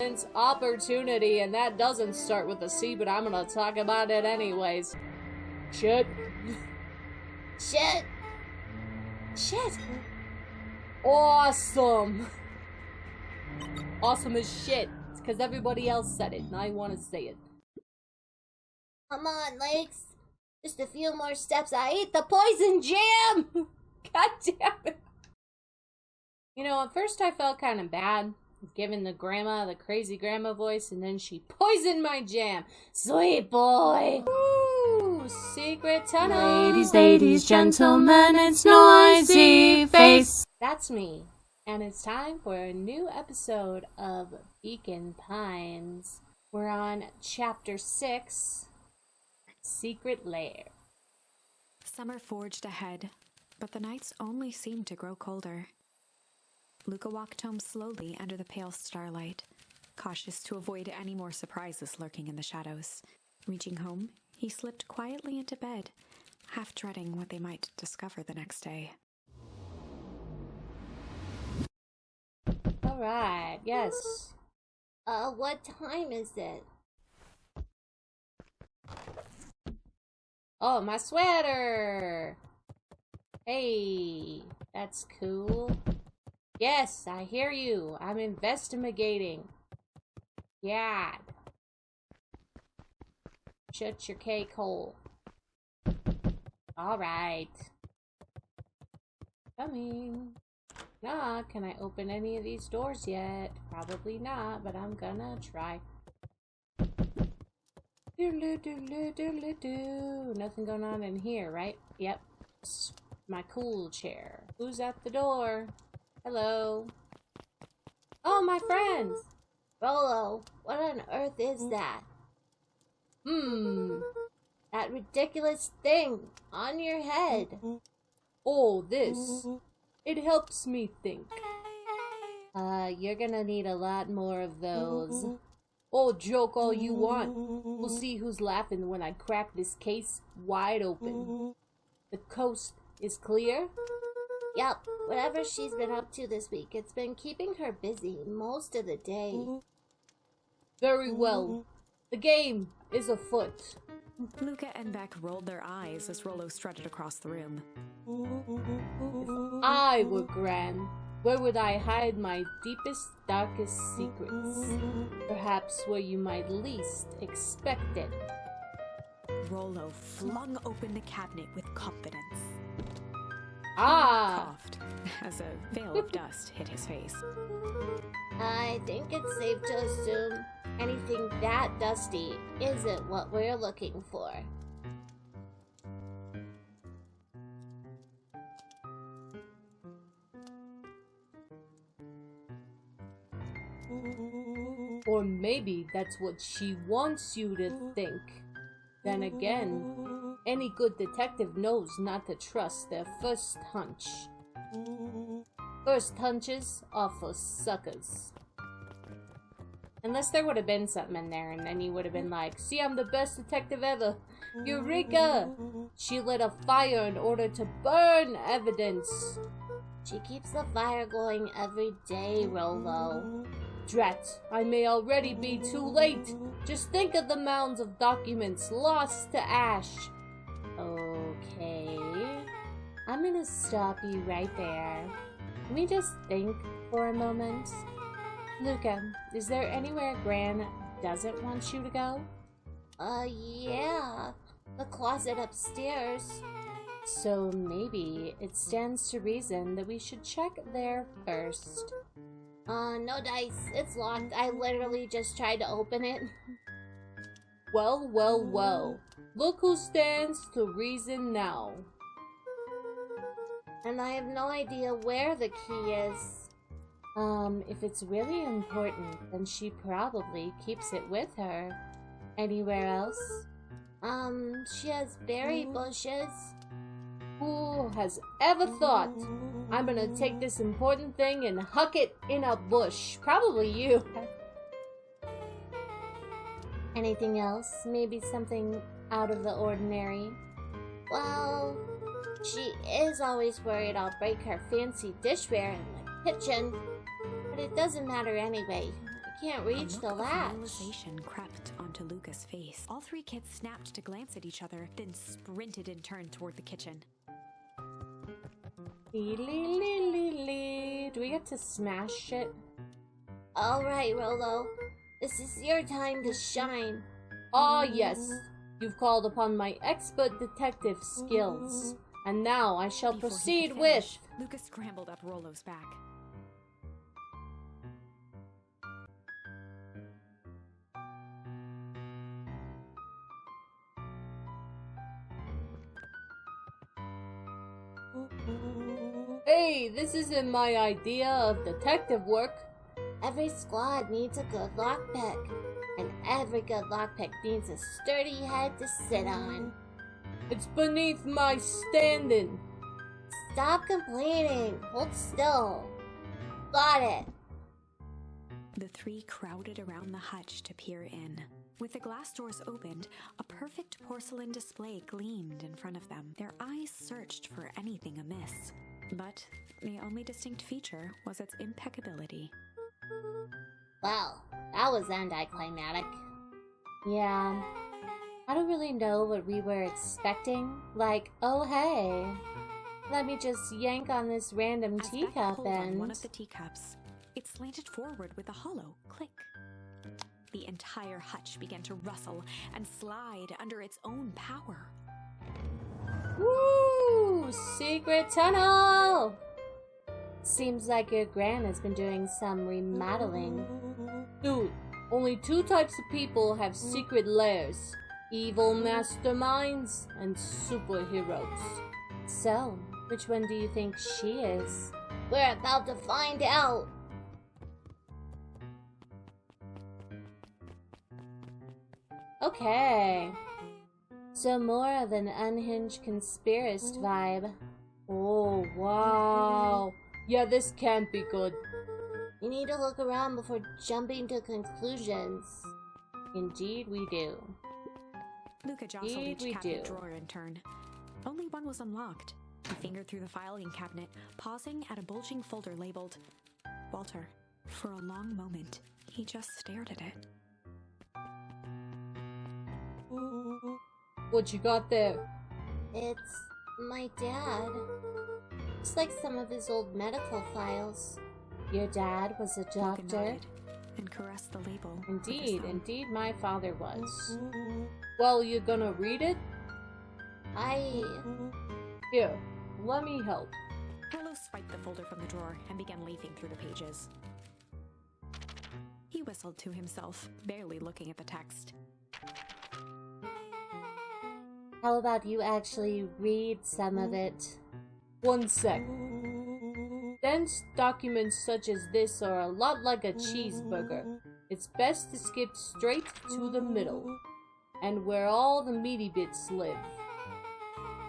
Confidence, opportunity, and that doesn't start with a C, but I'm gonna talk about it anyways. Shit. Shit. Shit. Awesome. Awesome as shit. It's because everybody else said it, and I want to say it. Come on, Lakes. Just a few more steps. I ate the poison jam! God damn it. You know, at first I felt kind of bad, giving the crazy grandma voice, and then she poisoned my jam. Sweet boy. Woo! Secret tunnel. Ladies, gentlemen, it's Noisy Face. That's me. And it's time for a new episode of Beacon Pines. We're on Chapter 6, Secret Lair. Summer forged ahead, but the nights only seemed to grow colder. Luca walked home slowly under the pale starlight, cautious to avoid any more surprises lurking in the shadows. Reaching home, he slipped quietly into bed, half dreading what they might discover the next day. Alright, yes. What time is it? Oh, my sweater! Hey, that's cool. Yes, I hear you. I'm investigating. Yeah. Shut your cake hole. Alright. Coming. Knock. Can I open any of these doors yet? Probably not, but I'm gonna try. Nothing going on in here, right? Yep. It's my cool chair. Who's at the door? Hello. Oh, my friends. Rolo, what on earth is that? That ridiculous thing on your head. Oh, this. It helps me think. You're gonna need a lot more of those. Oh, joke all you want. We'll see who's laughing when I crack this case wide open. The coast is clear? Yup, whatever she's been up to this week, it's been keeping her busy most of the day. Very well. The game is afoot. Luca and Beck rolled their eyes as Rollo strutted across the room. If I were Gran, where would I hide my deepest, darkest secrets? Perhaps where you might least expect it. Rollo flung open the cabinet with confidence. Ah! Coughed as a veil of dust hit his face. I think it's safe to assume anything that dusty isn't what we're looking for. Or maybe that's what she wants you to think. Then again, any good detective knows not to trust their first hunch. First hunches are for suckers. Unless there would have been something in there, and then you would have been like, see, I'm the best detective ever. Eureka! She lit a fire in order to burn evidence. She keeps the fire going every day, Rolo. Drat, I may already be too late. Just think of the mounds of documents lost to ash. Okay. I'm gonna stop you right there. Let me just think for a moment. Luca, is there anywhere Gran doesn't want you to go? Yeah. The closet upstairs. So maybe it stands to reason that we should check there first. No dice. It's locked. I literally just tried to open it. Well, well, well. Look who stands to reason now. And I have no idea where the key is. If it's really important, then she probably keeps it with her. Anywhere else? She has berry bushes. Who has ever thought, I'm gonna take this important thing and huck it in a bush? Probably you. Anything else? Maybe something out of the ordinary? Well, she is always worried I'll break her fancy dishware in the kitchen. But it doesn't matter anyway. I can't A reach look the of latch. realization crept onto Luca's face. All three kids snapped to glance at each other, then sprinted in turn toward the kitchen. Do we get to smash it? Alright, Rolo. This is your time to shine. Ah, yes. You've called upon my expert detective skills. And now I shall Before he proceed could with... finish, Luca scrambled up Rolo's back. Hey, this isn't my idea of detective work. Every squad needs a good lockpick. And every good lockpick needs a sturdy head to sit on. It's beneath my standing. Stop complaining. Hold still. Got it. The three crowded around the hutch to peer in. With the glass doors opened, a perfect porcelain display gleamed in front of them. Their eyes searched for anything amiss. But the only distinct feature was its impeccability. Well, that was anticlimactic. Yeah. I don't really know what we were expecting. Like, oh hey, let me just yank on this random As Beck teacup pulled on and... one of the teacups, it slanted forward with a hollow click. The entire hutch began to rustle and slide under its own power. Woo! Secret tunnel! Seems like your gran has been doing some remodeling. Dude, only two types of people have secret lairs. Evil masterminds and superheroes. So, which one do you think she is? We're about to find out. Okay. So more of an unhinged conspiracist vibe. Oh, wow. Yeah, this can't be good. You need to look around before jumping to conclusions. Indeed we do. Luca jostled Indeed we each cabinet do. drawer in turn. Only one was unlocked. He fingered through the filing cabinet, pausing at a bulging folder labeled Walter. For a long moment, he just stared at it. What you got there? It's my dad. Looks like some of his old medical files. Your dad was a Luca doctor? nodded and caressed the label. with his Indeed, thumb. indeed my father was. Well, you gonna read it? Here, let me help. Rolo swiped the folder from the drawer and began leafing through the pages. He whistled to himself, barely looking at the text. How about you actually read some of it? One sec. Dense documents such as this are a lot like a cheeseburger. It's best to skip straight to the middle, and where all the meaty bits live.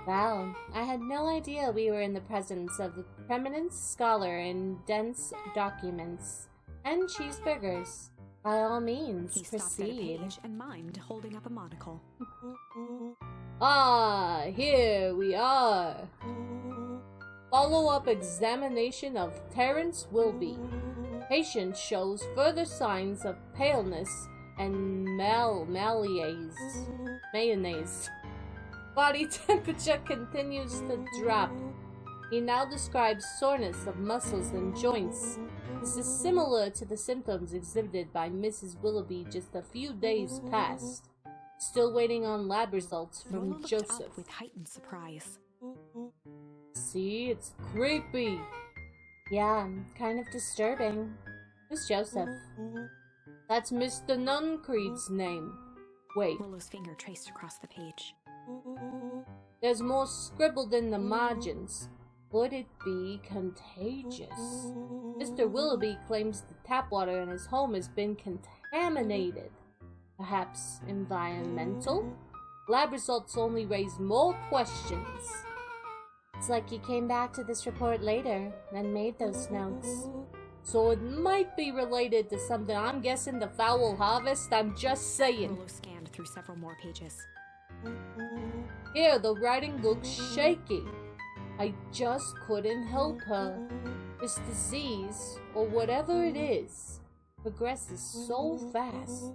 Wow, I had no idea we were in the presence of the preeminent scholar in dense documents and cheeseburgers. By all means, He stopped at a proceed. page and mimed, holding up a monocle. Ah, here we are. Follow-up examination of Terrence Wilby. Patient shows further signs of paleness and mayonnaise. Body temperature continues to drop. He now describes soreness of muscles and joints. This is similar to the symptoms exhibited by Mrs. Willoughby just a few days past. Still waiting on lab results Rolo from looked Joseph. up with heightened surprise. See, it's creepy. Yeah, kind of disturbing. Who's Joseph? That's Mr. Nuncreed's name. Wait, Rolo's finger traced across the page. there's more scribbled in the margins. Would it be contagious? Mr. Willoughby claims the tap water in his home has been contaminated. Perhaps environmental? Lab results only raise more questions. It's like he came back to this report later and made those notes. So it might be related to something. I'm guessing the foul harvest. I'm just saying. Rolo scanned through several more pages. Here, the writing looks shaky. I just couldn't help her. This disease, or whatever it is, progresses so fast.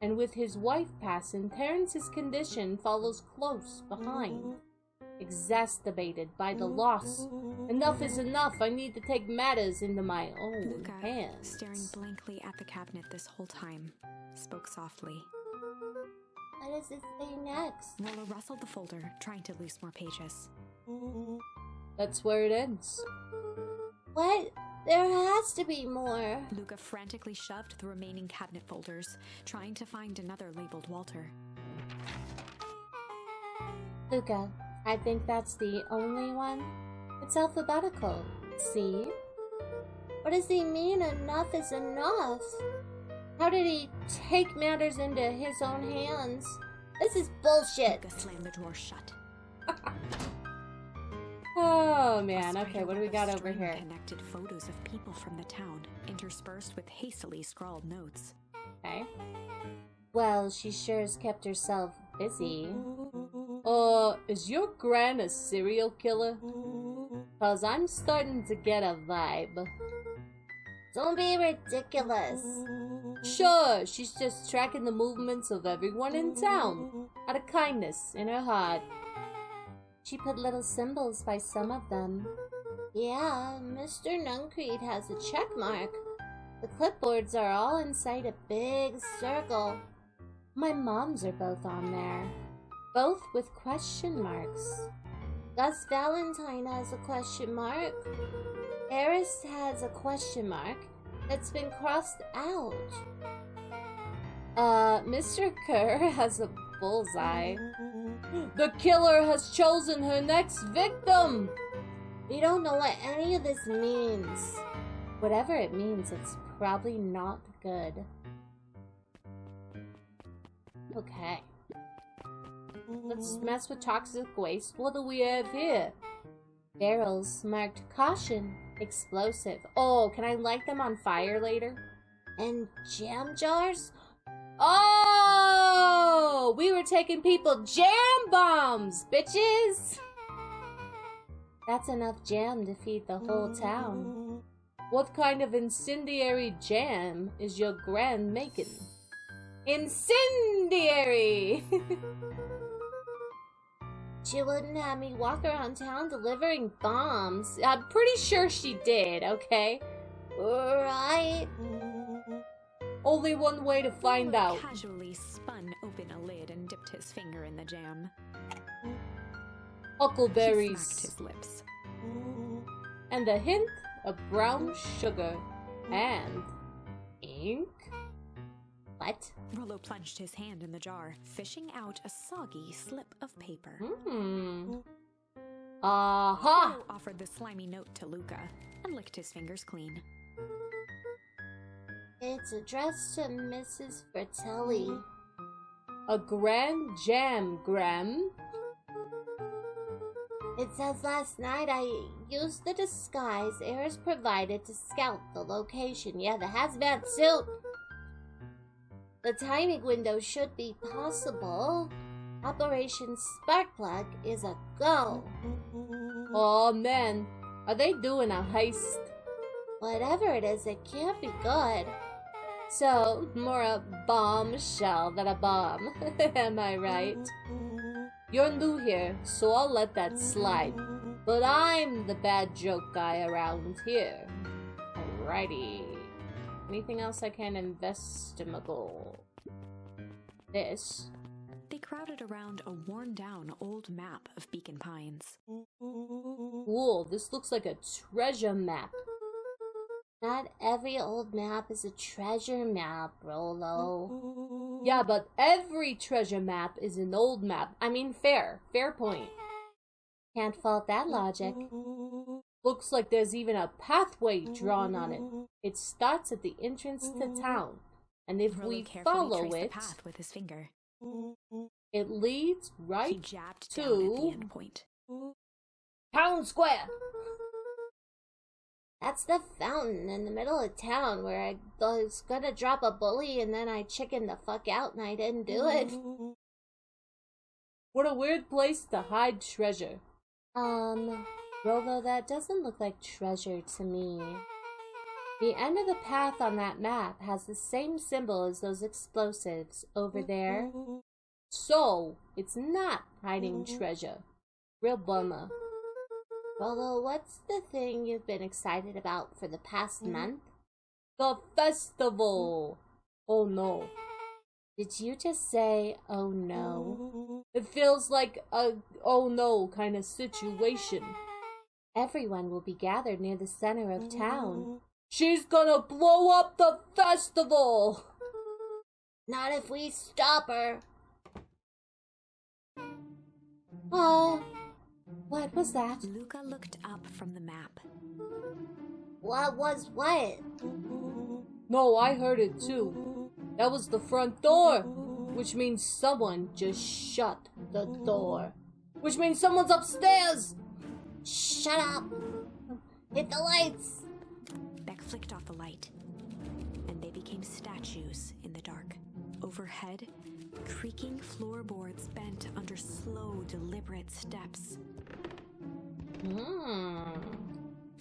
And with his wife passing, Terrence's condition follows close behind. Exacerbated by the loss. Enough is enough. I need to take matters into my own Luca, hands. staring blankly at the cabinet this whole time, spoke softly. What does it say next? Rollo rustled the folder, trying to loose more pages. That's where it ends. What? There has to be more. Luca frantically shoved the remaining cabinet folders, trying to find another labeled Walter. Luca, I think that's the only one. It's alphabetical. See? What does he mean enough is enough? How did he take matters into his own hands? This is bullshit. Luca slammed the drawer shut. Oh man, A okay, spider what do we web got of over string here? Connected photos of people from the town, interspersed with hastily scrawled notes. Okay. Well, she sure has kept herself busy. Is your gran a serial killer? 'Cause I'm starting to get a vibe. Don't be ridiculous. Sure, she's just tracking the movements of everyone in town, out of kindness in her heart. She put little symbols by some of them. Yeah, Mr. Nuncreed has a check mark. The clipboards are all inside a big circle. My mom's are both on there. Both with question marks. Gus Valentine has a question mark. Eris has a question mark that's been crossed out. Mr. Kerr has a bullseye. The killer has chosen her next victim! We don't know what any of this means. Whatever it means, it's probably not good. Okay. Let's mess with toxic waste. What do we have here? Barrels marked caution, explosive. Oh, can I light them on fire later? And jam jars? Oh! We were taking people jam bombs, bitches! That's enough jam to feed the whole town. What kind of incendiary jam is your gran making? Incendiary! She wouldn't have me walk around town delivering bombs. I'm pretty sure she did, okay? Right? Only one way to find Rollo out. casually spun open a lid and dipped his finger in the jam. He Huckleberries. smacked his lips. And a hint of brown sugar. And ink? What? Rollo plunged his hand in the jar, fishing out a soggy slip of paper. Aha! Rollo offered the slimy note to Luca and licked his fingers clean. It's addressed to Mrs. Fratelli. A grand jam, Gram. It says last night I used the disguise Eris provided to scout the location. Yeah, the hazmat suit. The timing window should be possible. Operation Sparkplug is a go. Oh man, are they doing a heist? Whatever it is, it can't be good. So, more a bombshell than a bomb. Am I right? You're new here, so I'll let that slide. But I'm the bad joke guy around here. Alrighty. Anything else I can investigate? This. They crowded around a worn-down old map of Beacon Pines. Cool, this looks like a treasure map. Not every old map is a treasure map, Rollo. Yeah, but every treasure map is an old map. I mean, fair point. Can't fault that logic. Looks like there's even a pathway drawn on it. It starts at the entrance to town, and if Rollo we carefully follow traced the it, path with his finger. it leads He right jabbed down at the to end point. Town Square. That's the fountain in the middle of town where I was gonna drop a bully and then I chickened the fuck out and I didn't do it. What a weird place to hide treasure. Rollo, that doesn't look like treasure to me. The end of the path on that map has the same symbol as those explosives over there. So, it's not hiding treasure. Real bummer. Rolo, what's the thing you've been excited about for the past month? The festival! Oh no. Did you just say, oh no? It feels like a oh no kind of situation. Everyone will be gathered near the center of town. She's gonna blow up the festival! Not if we stop her. Oh, what was that? Luca looked up from the map. What was what? No, I heard it too. That was the front door, which means someone just shut the door. Which means someone's upstairs! Shut up! Hit the lights! Beck flicked off the light, and they became statues in the dark. Overhead, creaking floorboards bent under slow, deliberate steps.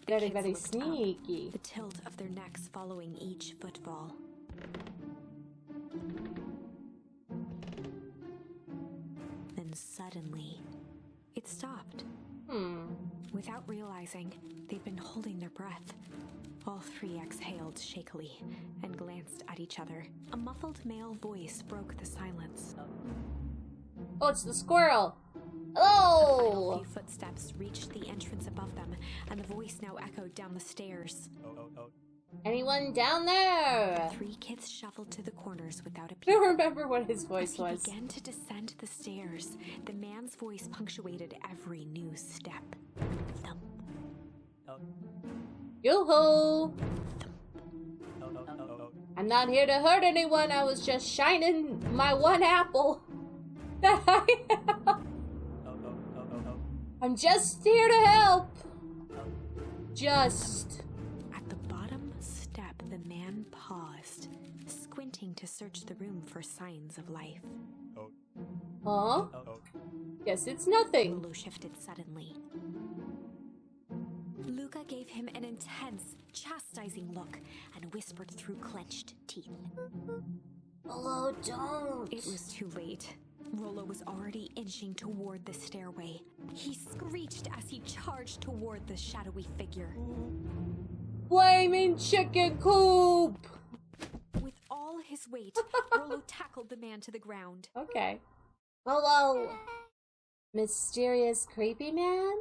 Very, Kids very looked up, sneaky. the tilt of their necks following each footfall. Then suddenly, it stopped. Without realizing, they'd been holding their breath. All three exhaled shakily and glanced at each other. A muffled male voice broke the silence. Oh, it's the squirrel! A Hello! few footsteps reached the entrance above them, and the voice now echoed down the stairs. Anyone down there? Three kids shuffled to the corners without a I don't peep. remember what his As voice he was. began to descend the stairs, the man's voice punctuated every new step. Thump, Yo-ho! I'm not here to hurt anyone, I was just shining my one apple that I have. I'm just here to help! Just. At the bottom step, the man paused, squinting to search the room for signs of life. Huh? Guess it's nothing. Rolo shifted suddenly. Luca gave him an intense, chastising look and whispered through clenched teeth. Rolo, don't. It was too late. Rolo was already inching toward the stairway. He screeched as he charged toward the shadowy figure. Flaming chicken coop! With all his weight, Rolo tackled the man to the ground. Okay. Rolo! Mysterious creepy man?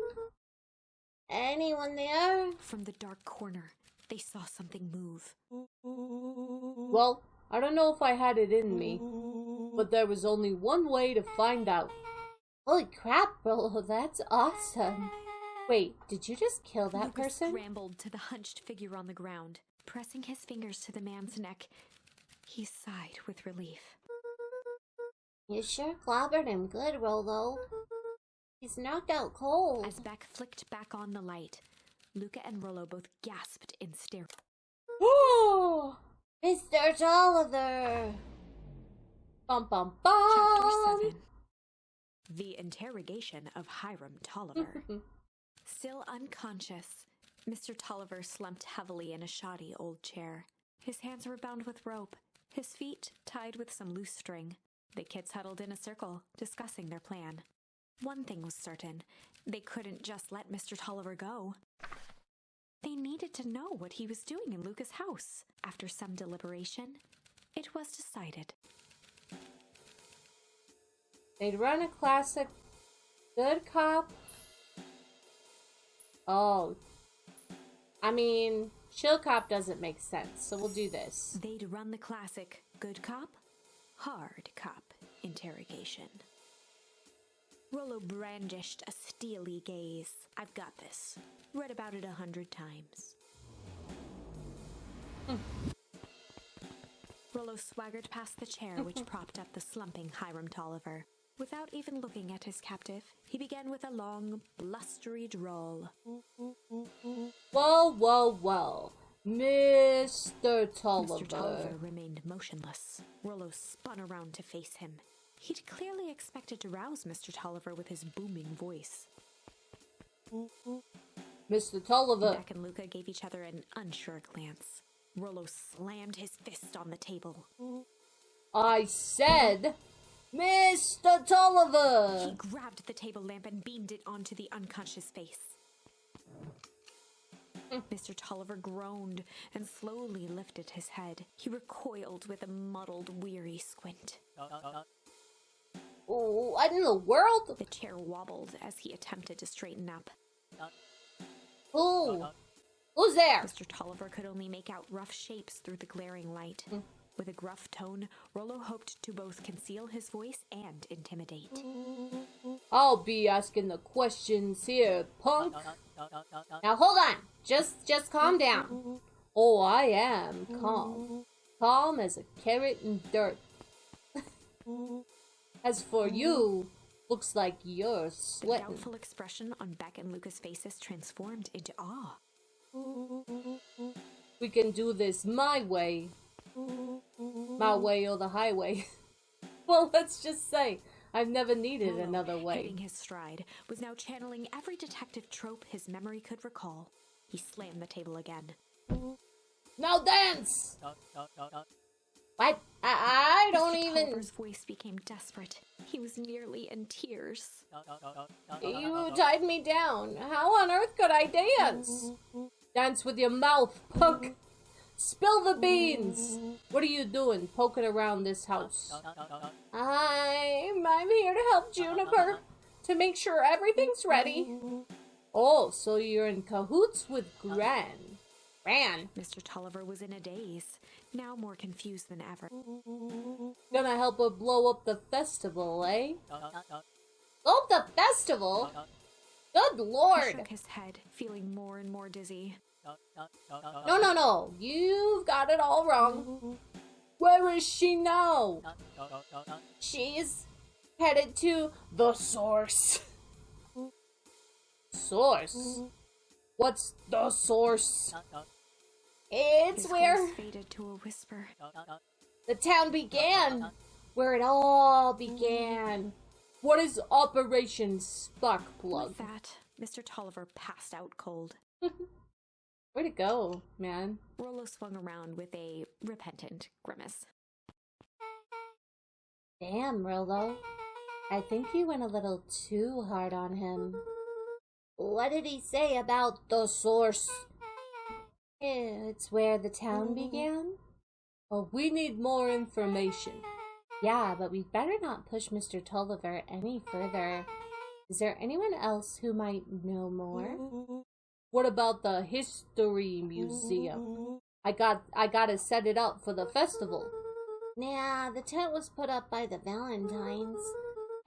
Anyone there? From the dark corner, they saw something move. Well, I don't know if I had it in me, but there was only one way to find out. Holy crap, Rolo, that's awesome. Wait, did you just kill that Luca person? scrambled to the hunched figure on the ground. Pressing his fingers to the man's neck, he sighed with relief. You sure clobbered him good, Rolo. He's knocked out cold. As Beck flicked back on the light, Luca and Rolo both gasped in stare. Oh! Mr. Tolliver! Bum bum bum! Chapter 7. The Interrogation of Hiram Tolliver. Still unconscious, Mr. Tolliver slumped heavily in a shoddy old chair. His hands were bound with rope, his feet tied with some loose string. The kids huddled in a circle, discussing their plan. One thing was certain, they couldn't just let Mr. Tolliver go. They needed to know what he was doing in Luca's house. After some deliberation, it was decided. They'd run a classic good cop. Oh. I mean, chill cop doesn't make sense, so we'll do this. They'd run the classic good cop, hard cop interrogation. Rolo brandished a steely gaze. I've got this. Read about it 100 times. Rolo swaggered past the chair which propped up the slumping Hiram Tolliver. Without even looking at his captive, he began with a long, blustery drawl. Well, well, well. Mr. Tolliver. Mr. Tolliver remained motionless. Rolo spun around to face him. He'd clearly expected to rouse Mr. Tolliver with his booming voice. Mr. Tolliver. Beck and Luca gave each other an unsure glance. Rollo slammed his fist on the table. I said, Mr. Tolliver! He grabbed the table lamp and beamed it onto the unconscious face. Mr. Tolliver groaned and slowly lifted his head. He recoiled with a muddled, weary squint. What in the world? The chair wobbled as he attempted to straighten up. Who's there? Mr. Tolliver could only make out rough shapes through the glaring light. With a gruff tone, Rollo hoped to both conceal his voice and intimidate. I'll be asking the questions here, punk. Now hold on. Just calm down. Oh, I am calm. Calm as a carrot in dirt. As for you, looks like you're The sweating. doubtful expression on Beck and Luca's faces transformed into awe. We can do this my way. My way or the highway. Well, let's just say, I've never needed Rollo, another way. hitting his stride, was now channeling every detective trope his memory could recall. He slammed the table again. Now dance! What? I don't Mr. even... Tolliver's voice became desperate. He was nearly in tears. You tied me down. How on earth could I dance? Dance with your mouth, punk. Spill the beans. What are you doing, poking around this house? I'm here to help Juniper, to make sure everything's ready. Oh, so you're in cahoots with Gran. Mr. Tolliver was in a daze, now more confused than ever. Gonna help her blow up the festival, eh? Blow up the festival? Good He lord. shook his head, feeling more and more dizzy. No. You've got it all wrong. Where is she now? She's headed to the source. Source? What's the source? It's His where voice faded to a whisper. the town began. Where it all began. What is Operation Sparkplug? With that, Mr. Tolliver passed out cold. Way to go, man. Rollo swung around with a repentant grimace. Damn, Rollo. I think you went a little too hard on him. What did he say about The source. it's where the town began? Oh, we need more information. Yeah, but we better not push Mr. Tolliver any further. Is there anyone else who might know more? What about the History Museum? I gotta set it up for the festival. Nah, the tent was put up by the Valentines.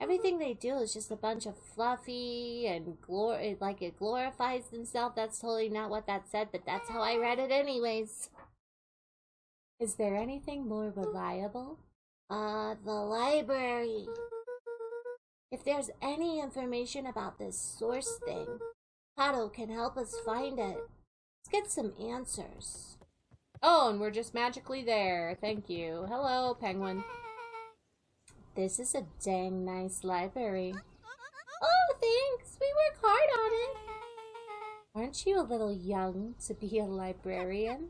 Everything they do is just a bunch of fluffy and it glorifies themselves. That's totally not what that said, but that's how I read it anyways. Is there anything more reliable? The library. If there's any information about this source thing, Otto can help us find it. Let's get some answers. Oh, and we're just magically there. Thank you. Hello, penguin. This is a dang nice library. Oh, thanks. We work hard on it. Aren't you a little young to be a librarian?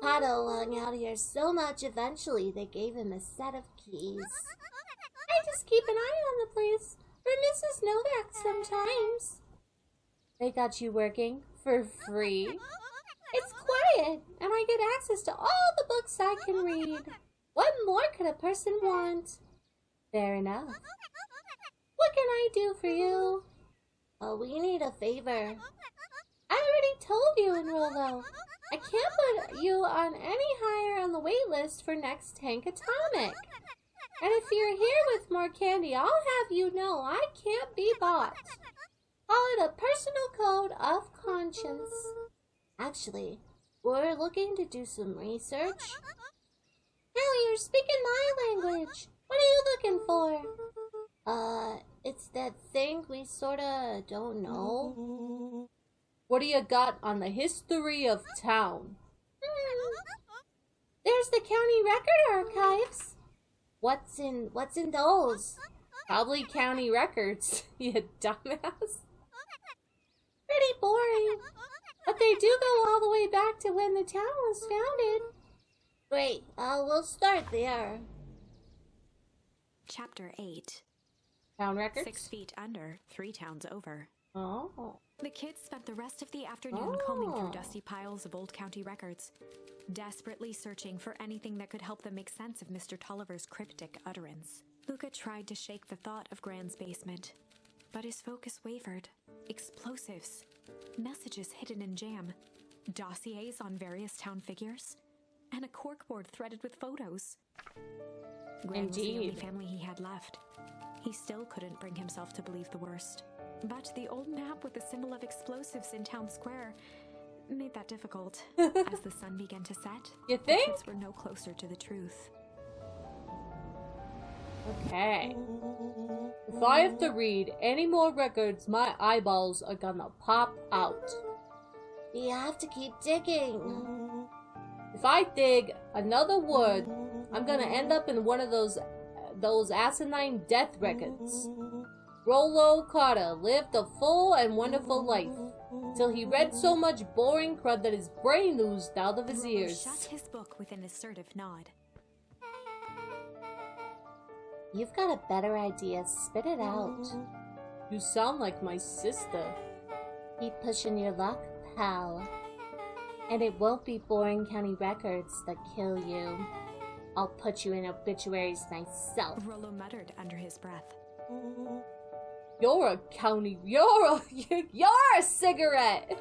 Otto hung out here so much eventually they gave him a set of keys. I just keep an eye on the place for Mrs. Novak sometimes. They got you working for free? It's quiet, and I get access to all the books I can read. What more could a person want? Fair enough. What can I do for you? Oh, we need a favor. I already told you, Enrolo. I can't put you on any higher on the wait list for next Tank Atomic. And if you're here with more candy, I'll have you know I can't be bought. Call it a personal code of conscience. Actually, we're looking to do some research. Now you're speaking my language. What are you looking for? It's that thing we sorta don't know. What do you got on the history of town? There's the county record archives. What's in those? Probably county records, you dumbass. Pretty boring. But they do go all the way back to when the town was founded. Great, we'll start there. Chapter 8. Town records? 6 feet under, 3 towns over. Oh. The kids spent the rest of the afternoon combing through dusty piles of old county records, desperately searching for anything that could help them make sense of Mr. Tolliver's cryptic utterance. Luca tried to shake the thought of Gran's basement, but his focus wavered. Explosives, messages hidden in jam, dossiers on various town figures, and a corkboard threaded with photos. Gran was the only family he had left. He still couldn't bring himself to believe the worst. But the old map with the symbol of explosives in town square made that difficult. As the sun began to set, You think? the kids were no closer to the truth. Okay. If I have to read any more records, my eyeballs are gonna pop out. We have to keep digging. If I dig another word, I'm gonna end up in one of those asinine death records. Rollo Carter lived a full and wonderful life, till he read so much boring crud that his brain oozed out of his Rollo ears. shut his book with an assertive nod. You've got a better idea. Spit it out. You sound like my sister. Keep pushing your luck, pal. And it won't be boring county records that kill you. I'll put you in obituaries myself. Rollo muttered under his breath. You're a cigarette!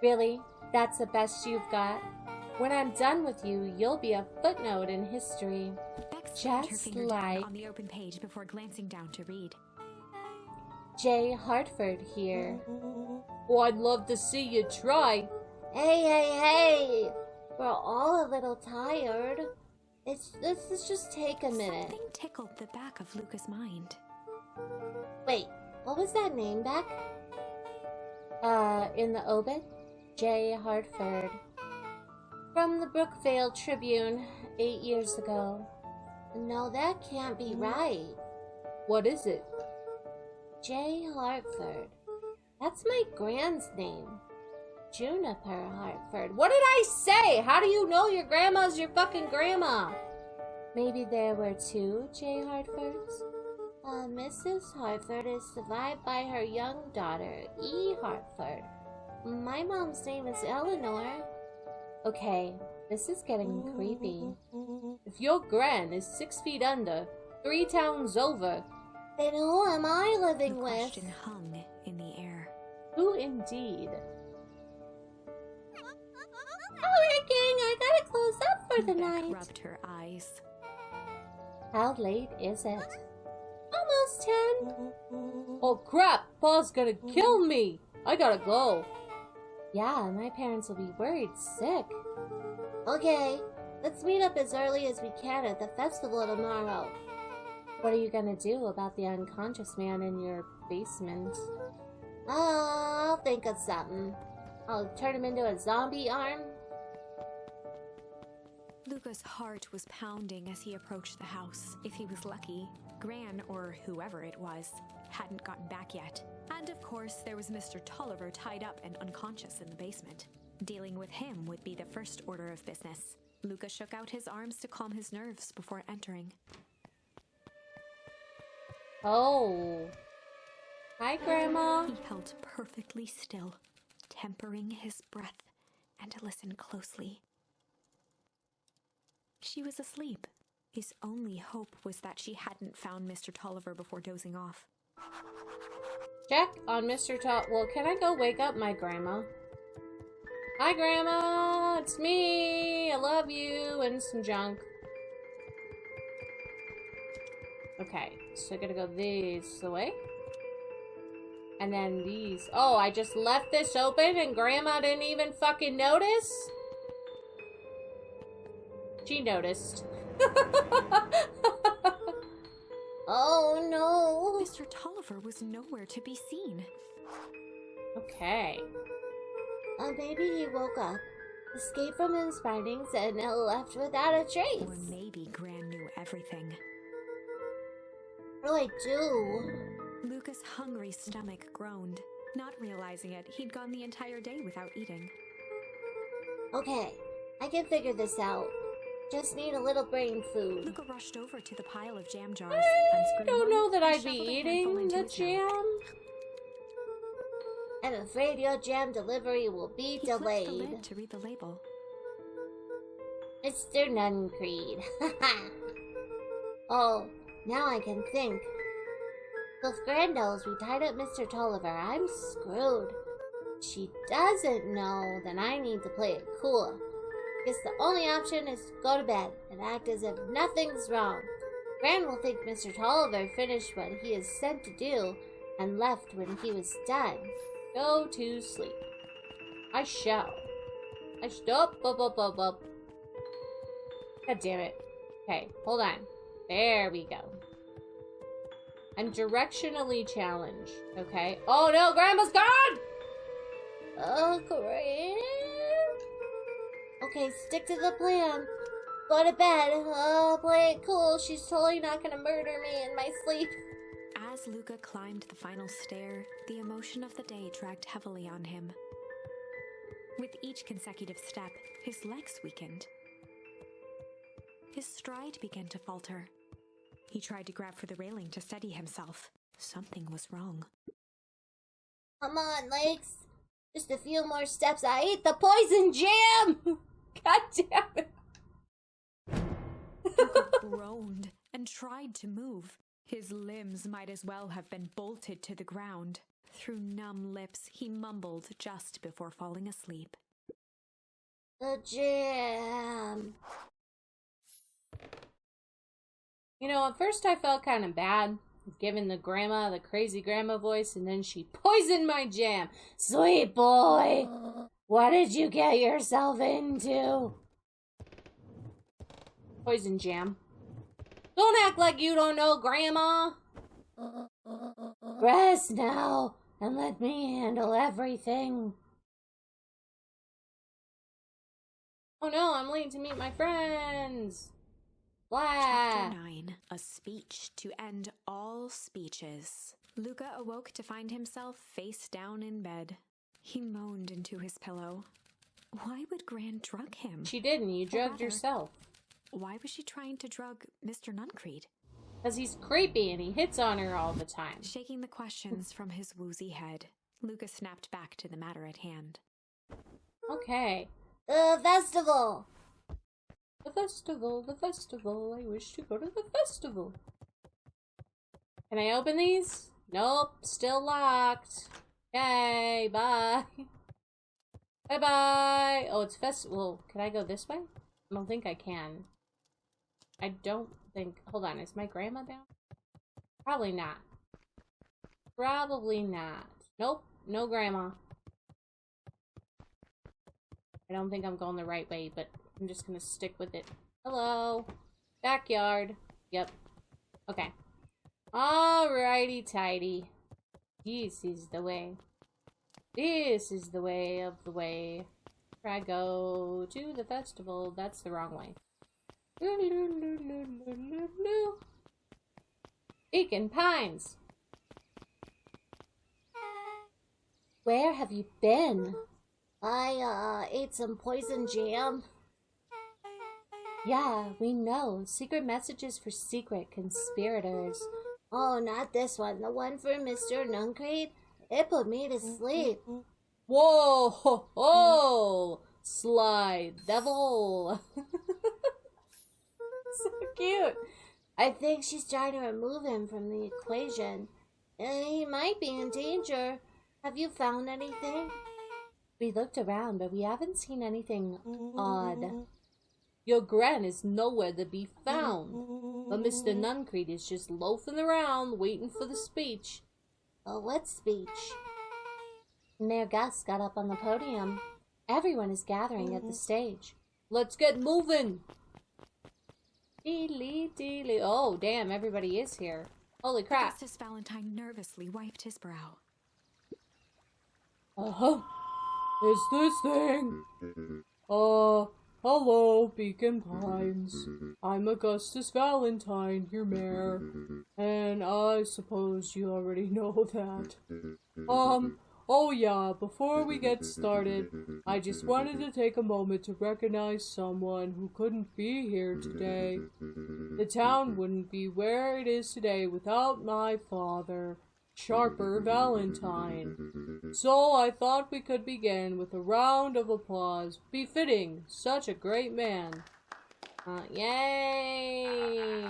Really? That's the best you've got? When I'm done with you, you'll be a footnote in history. Bex jammed her Just finger down like on the open page before glancing down to read. J. Hartford here. Oh, I'd love to see you try. Hey! We're all a little tired. Let's just take a minute. Something tickled the back of Luca's mind. Wait, what was that name back? In the obit? J. Hartford. From the Brookvale Tribune, 8 years ago. No, that can't be right. What is it? J. Hartford. That's my grand's name. Juniper Hartford. What did I say? How do you know your grandma's your fucking grandma? Maybe there were 2 J. Hartfords? Mrs. Hartford is survived by her young daughter, E. Hartford. My mom's name is Eleanor. Okay, this is getting creepy. If your gran is 6 feet under, 3 towns over, then who am I living The with? question hung in the air. who indeed? Alright, gang, I gotta close up for the Beck night. rubbed her eyes. How late is it? Almost 10. Oh crap, Pa's gonna kill me. I gotta go. Yeah, my parents will be worried sick. Okay, let's meet up as early as we can at the festival tomorrow. What are you gonna do about the unconscious man in your basement? I'll think of something. I'll turn him into a zombie arm. Luca's heart was pounding as he approached the house. If he was lucky, Gran, or whoever it was, hadn't gotten back yet. And of course, there was Mr. Tolliver tied up and unconscious in the basement. Dealing with him would be the first order of business. Luca shook out his arms to calm his nerves before entering. Oh. Hi, Grandma. He held perfectly still, tempering his breath, and listened closely. She was asleep. His only hope was that she hadn't found Mr. Tolliver before dozing off. Check on Mr. Well, can I go wake up my grandma? Hi, Grandma. It's me. I love you. And some junk. Okay, so I gotta go this way. And then these. Oh, I just left this open and Grandma didn't even fucking notice? She noticed. Oh no! Mr. Tolliver was nowhere to be seen. Okay. Maybe he woke up, escaped from his findings, and left without a trace. Or maybe Gran knew everything. What do I do? Luca's hungry stomach groaned. Not realizing it, he'd gone the entire day without eating. Okay, I can figure this out. Just need a little brain food. Luca rushed over to the pile of jam jars, I unscrewed don't one, know that and I'd be shoveled a handful eating into the his mouth. jam. I'm afraid your jam delivery will be He flipped the delayed. lid to read the label. Mr. Nuncreed. Oh, now I can think. So if Gran knows we tied up Mr. Tolliver, I'm screwed. If she doesn't know, then I need to play it cool. Guess the only option is to go to bed and act as if nothing's wrong. Gran will think Mr. Tolliver finished what he is sent to do and left when he was done. Go to sleep. I shall. Up. God damn it. Okay, hold on. There we go. I'm directionally challenged, okay? Oh no, Grandma's gone! Oh, Gran. Okay, stick to the plan. Go to bed. Oh, play it cool. She's totally not gonna murder me in my sleep. As Luca climbed the final stair, the emotion of the day dragged heavily on him. With each consecutive step, his legs weakened. His stride began to falter. He tried to grab for the railing to steady himself. Something was wrong. Come on, legs. Just a few more steps. I ate the poison jam! God damn it. Luca groaned and tried to move. His limbs might as well have been bolted to the ground. Through numb lips, he mumbled just before falling asleep. The jam. You know, at first I felt kind of bad, giving the crazy grandma voice, and then she poisoned my jam. Sweet boy, what did you get yourself into? Poison jam. Don't act like you don't know, Grandma. Rest now and let me handle everything. Oh no, I'm late to meet my friends. Blah. Chapter 9. A speech to end all speeches. Luca awoke to find himself face down in bed. He moaned into his pillow. Why would Gran drug him? She didn't. You drugged rather, yourself. Why was she trying to drug Mr. Nuncreed? Because he's creepy and he hits on her all the time. Shaking the questions from his woozy head, Luca snapped back to the matter at hand. Okay. The festival. The festival. I wish to go to the festival. Can I open these? Nope, still locked. Okay, bye. Bye-bye. Oh, it's festival. Can I go this way? I don't think I can. I don't think... Hold on, is my grandma down? Probably not. Probably not. Nope, no grandma. I don't think I'm going the right way, but I'm just gonna stick with it. Hello. Backyard. Yep. Okay. Alrighty tighty. This is the way. This is the way of the way. I go to the festival. That's the wrong way. Beacon Pines. Where have you been? I ate some poison jam. Yeah, we know. Secret messages for secret conspirators. Oh, not this one. The one for Mr. Nuncreed. It put me to sleep. Whoa! Ho, ho! Sly devil! So cute. I think she's trying to remove him from the equation. He might be in danger. Have you found anything? We looked around, but we haven't seen anything odd. Your Gran is nowhere to be found. But Mr. Nuncreed is just loafing around, waiting for the speech. Oh, what speech? Mayor Gus got up on the podium. Everyone is gathering at the stage. Let's get moving! Deely, deely. Oh, damn, everybody is here. Holy crap. Justice Valentine nervously wiped his brow. Uh-huh. It's this thing. Hello, Beacon Pines. I'm Augustus Valentine, your mayor. And I suppose you already know that. Oh yeah, before we get started, I just wanted to take a moment to recognize someone who couldn't be here today. The town wouldn't be where it is today without my father, Sharper Valentine. So I thought we could begin with a round of applause, befitting such a great man. Yay!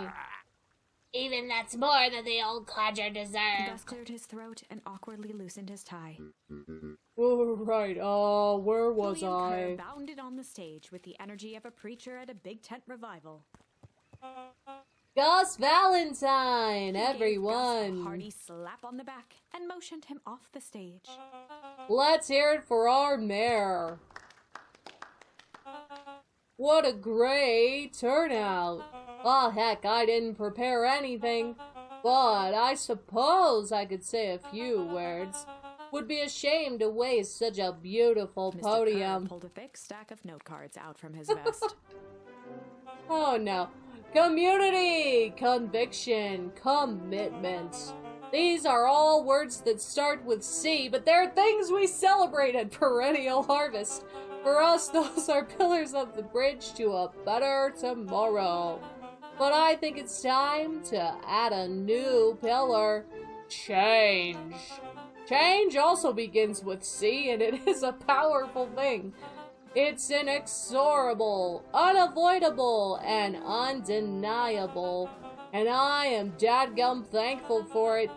Even that's more than the old codger Gus deserved. cleared his throat and awkwardly loosened his tie. Right, where was William Kerr I? bounded on the stage with the energy of a preacher at a big tent revival. Gus Valentine, He gave Gus a everyone! hearty slap on the back and motioned him off the stage. Let's hear it for our mayor. What a great turnout. Oh, heck, I didn't prepare anything, but I suppose I could say a few words. Would be ashamed to waste such a beautiful Mr. podium. Kerr pulled a thick stack of note cards out from his vest. Oh no. Community, conviction, commitment. These are all words that start with C, but they're things we celebrate at Perennial Harvest. For us, those are pillars of the bridge to a better tomorrow. But I think it's time to add a new pillar. Change. Change also begins with C, and it is a powerful thing. It's inexorable, unavoidable, and undeniable. And I am dadgum thankful for it.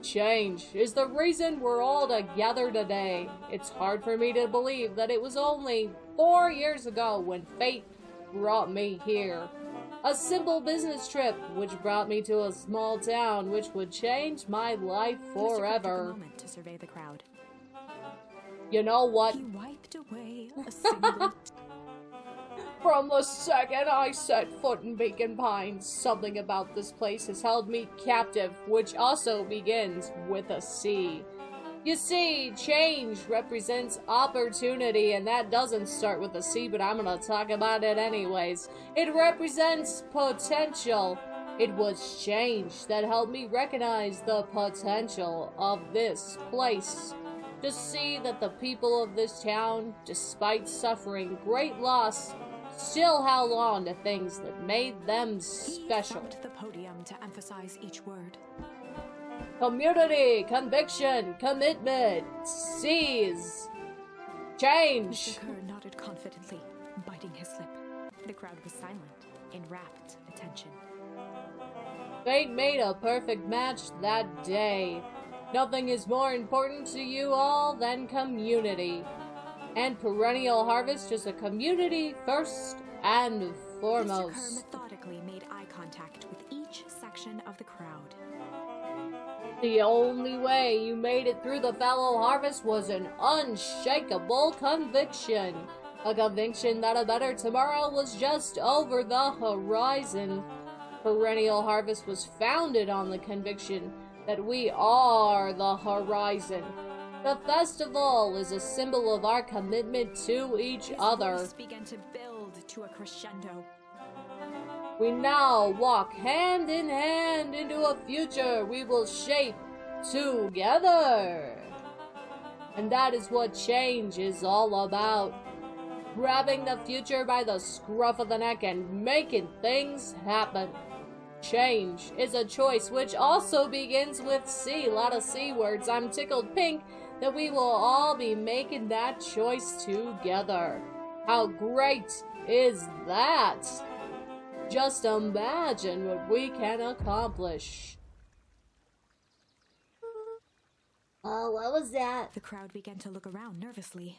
Change is the reason we're all together today. It's hard for me to believe that it was only 4 years ago when fate brought me here. A simple business trip which brought me to a small town which would change my life Mr. Kerr took a forever. moment to survey the crowd. You know what? He wiped away a single From the second I set foot in Beacon Pines, something about this place has held me captive, which also begins with a C. You see, change represents opportunity, and that doesn't start with a C, but I'm gonna talk about it anyways. It represents potential. It was change that helped me recognize the potential of this place. To see that the people of this town, despite suffering great loss, still held on to things that made them He special. thumped the podium to emphasize each word. Community, conviction, commitment, seize, change. Mr. Kerr nodded confidently, biting his lip. The crowd was silent, in rapt attention. Fate made a perfect match that day. Nothing is more important to you all than community. And Perennial Harvest is a community first and Mr. Kerr foremost. methodically made eye contact with each section of the crowd. The only way you made it through the fallow harvest was an unshakable conviction. A conviction that a better tomorrow was just over the horizon. Perennial Harvest was founded on the conviction that we are the horizon. The festival is a symbol of our commitment to each His other. voice began to build to a crescendo. We now walk hand in hand into a future we will shape together. And that is what change is all about. Grabbing the future by the scruff of the neck and making things happen. Change is a choice which also begins with C. A lot of C words. I'm tickled pink that we will all be making that choice together. How great is that? Just imagine what we can accomplish. Oh, what was that? The crowd began to look around nervously.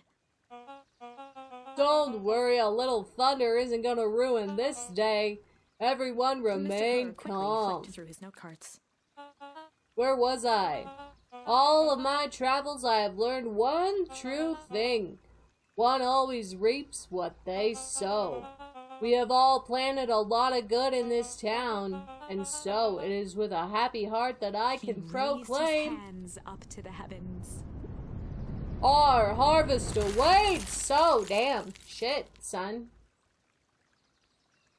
Don't worry, a little thunder isn't gonna ruin this day. Everyone remain Mr. Kerr quickly calm. flipped through his note cards. Where was I? All of my travels I have learned one true thing. One always reaps what they sow. We have all planted a lot of good in this town, and so it is with a happy heart that I He can raised his proclaim hands up to the heavens. our harvest awaits. So damn shit, son.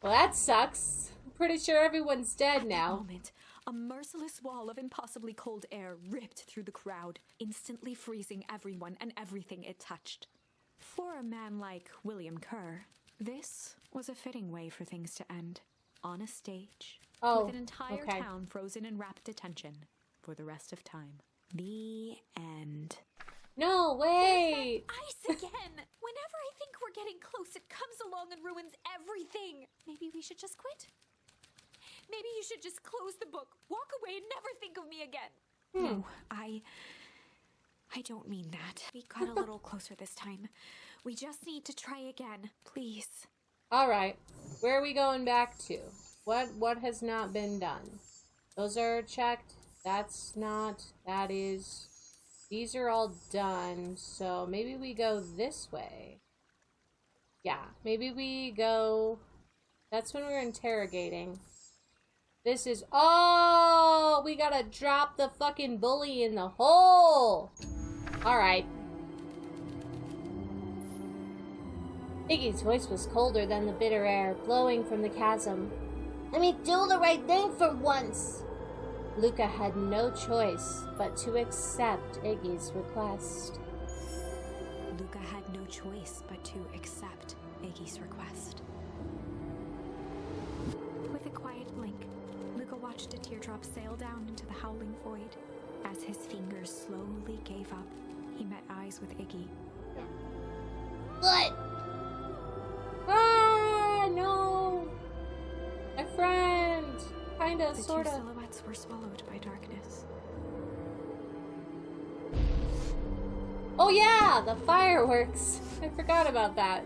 Well, that sucks. I'm pretty sure everyone's dead At that now. moment, A merciless wall of impossibly cold air ripped through the crowd, instantly freezing everyone and everything it touched. For a man like William Kerr, this was a fitting way for things to end. On a stage, with an entire town frozen in rapt attention for the rest of time. The end. No, wait! Ice again! Whenever I think we're getting close, it comes along and ruins everything. Maybe we should just quit? Maybe you should just close the book, walk away, and never think of me again. No, I don't mean that. We got a little closer this time. We just need to try again, please. Alright, where are we going back to? What has not been done? Those are checked. That's not. That is. These are all done, so maybe we go this way. Yeah, maybe we go... That's when we're interrogating. This is... Oh! We gotta drop the fucking bully in the hole! Alright. Iggy's voice was colder than the bitter air blowing from the chasm. Let me do the right thing for once. Luca had no choice but to accept Iggy's request. Luca had no choice but to accept Iggy's request. With a quiet blink, Luca watched a teardrop sail down into the howling void. As his fingers slowly gave up, he met eyes with Iggy. Good. Ah, no! My friend! Kinda, sorta. The two silhouettes were swallowed by darkness. Oh yeah! The fireworks! I forgot about that.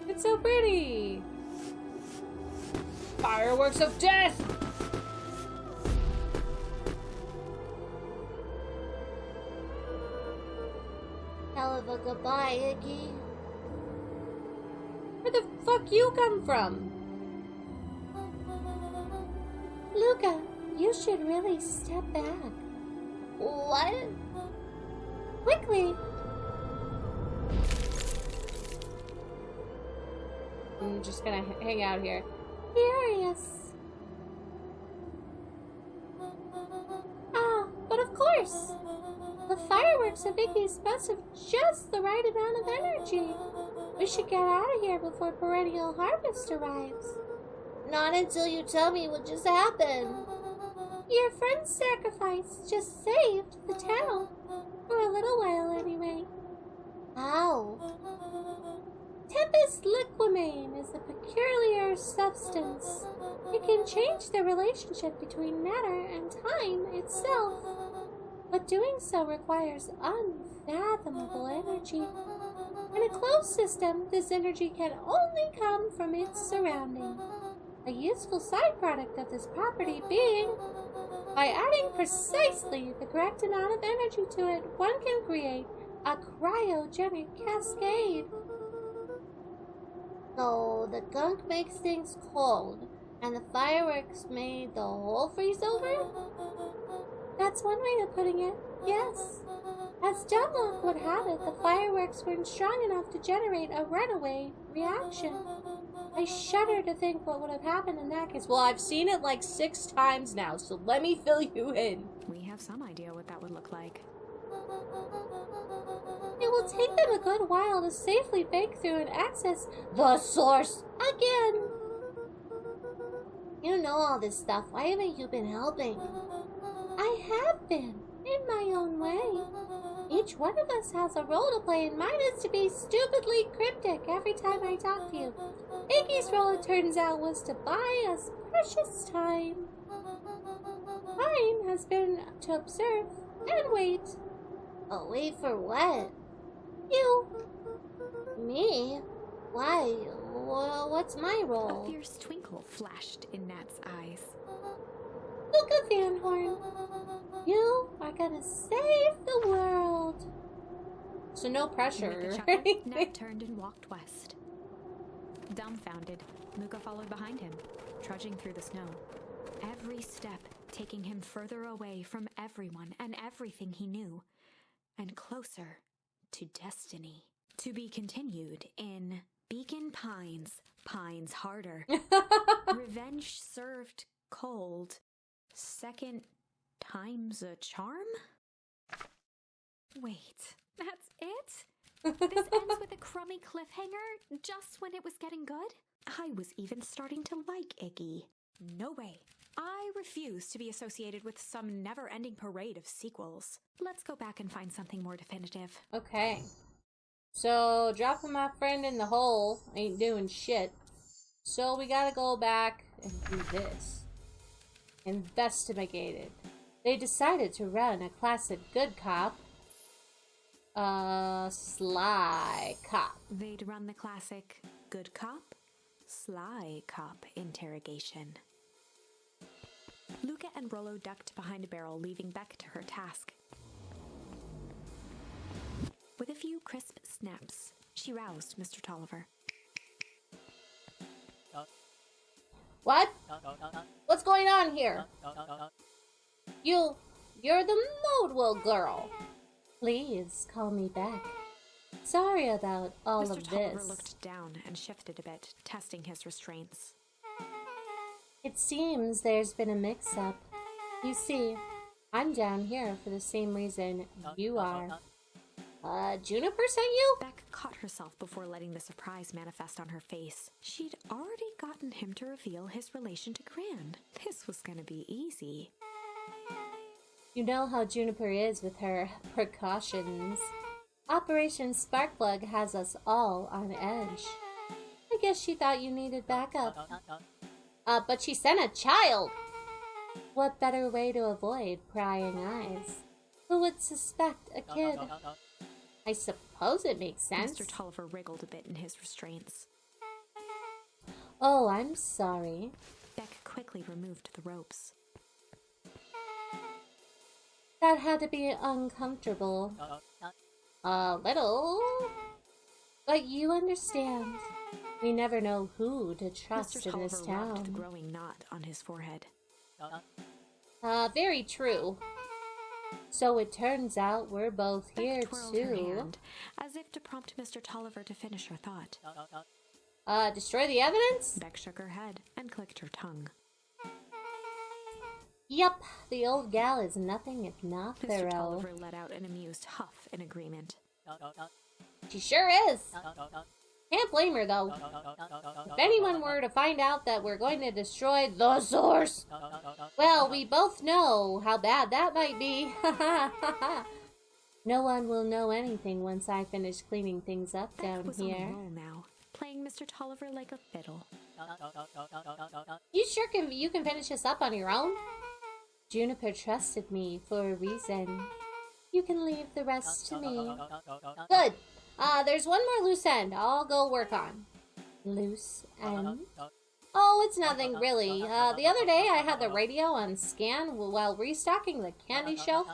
It's so pretty! Fireworks of death! Hell of a goodbye, Iggy. Where the fuck you come from? Luca, you should really step back. What? Quickly! I'm just gonna hang out here. Furious. Ah, but of course! The fireworks of Iggy's must have just the right amount of energy. We should get out of here before perennial harvest arrives. Not until you tell me what just happened. Your friend's sacrifice just saved the town. For a little while, anyway. How? Tempest liquamine is a peculiar substance. It can change the relationship between matter and time itself. But doing so requires unfathomable energy. In a closed system, this energy can only come from its surrounding. A useful side product of this property being, by adding precisely the correct amount of energy to it, one can create a cryogenic cascade. So the gunk makes things cold, and the fireworks made the whole freeze over? That's one way of putting it, yes. As dumb luck would have it, the fireworks weren't strong enough to generate a runaway reaction. I shudder to think what would have happened in that case. Well, I've seen it like 6 times now, so let me fill you in. We have some idea what that would look like. It will take them a good while to safely break through and access the source again. You know all this stuff. Why haven't you been helping? I have been, in my own way. Each one of us has a role to play, and mine is to be stupidly cryptic every time I talk to you. Iggy's role, it turns out, was to buy us precious time. Mine has been to observe and wait. Oh, wait for what? You. Me? Why? What's my role? A fierce twinkle flashed in Nat's eyes. Luca Van Horn, you are gonna save the world. So no pressure. With a chuckle, Nat turned and walked west. Dumbfounded, Luca followed behind him, trudging through the snow. Every step taking him further away from everyone and everything he knew, and closer to destiny. To be continued in Beacon Pines, Pines Harder. Revenge served cold. Second time's a charm? Wait, that's it? This ends with a crummy cliffhanger just when it was getting good? I was even starting to like Iggy. No way. I refuse to be associated with some never-ending parade of sequels. Let's go back and find something more definitive. Okay. So, dropping my friend in the hole ain't doing shit. So we gotta go back and do this. Investigate it. They decided to run a classic good cop, sly cop. They'd run the classic good cop, sly cop interrogation. Luca and Rollo ducked behind a barrel, leaving Beck to her task. With a few crisp snaps, she roused Mr. Tolliver. What? What's going on here? You're the Modewell girl. Please call me back. Sorry about all Mr. of Tolliver this. looked down and shifted a bit, testing his restraints. It seems there's been a mix-up. You see, I'm down here for the same reason you are. Juniper sent you? Beck caught herself before letting the surprise manifest on her face. She'd already gotten him to reveal his relation to Gran. This was gonna be easy. You know how Juniper is with her precautions. Operation Sparkplug has us all on edge. I guess she thought you needed backup. But she sent a child. What better way to avoid prying eyes? Who would suspect a kid? I suppose it makes sense. Mr. Tolliver wriggled a bit in his restraints. Oh, I'm sorry. Beck quickly removed the ropes. That had to be uncomfortable. A little. But you understand. We never know who to trust Mr. in Tolliver this rubbed the town. growing knot on his forehead. Very true. So it turns out we're both here Beck twirled her too. hand, as if to prompt Mr. Tolliver to finish her thought. Destroy the evidence? Beck shook her head and clicked her tongue. Yup, the old gal is nothing if not Mr. thorough. Tolliver let out an amused huff in agreement. She sure is. Can't blame her, though. If anyone were to find out that we're going to destroy the source, well, we both know how bad that might be. No one will know anything once I finish cleaning things up Beck down was on a here. roll now, playing Mr. Tolliver like a fiddle. You sure you can finish this up on your own? Juniper trusted me for a reason. You can leave the rest to me. Good. There's one more loose end I'll go work on. Loose end? Oh, it's nothing really. The other day I had the radio on scan while restocking the candy shelf,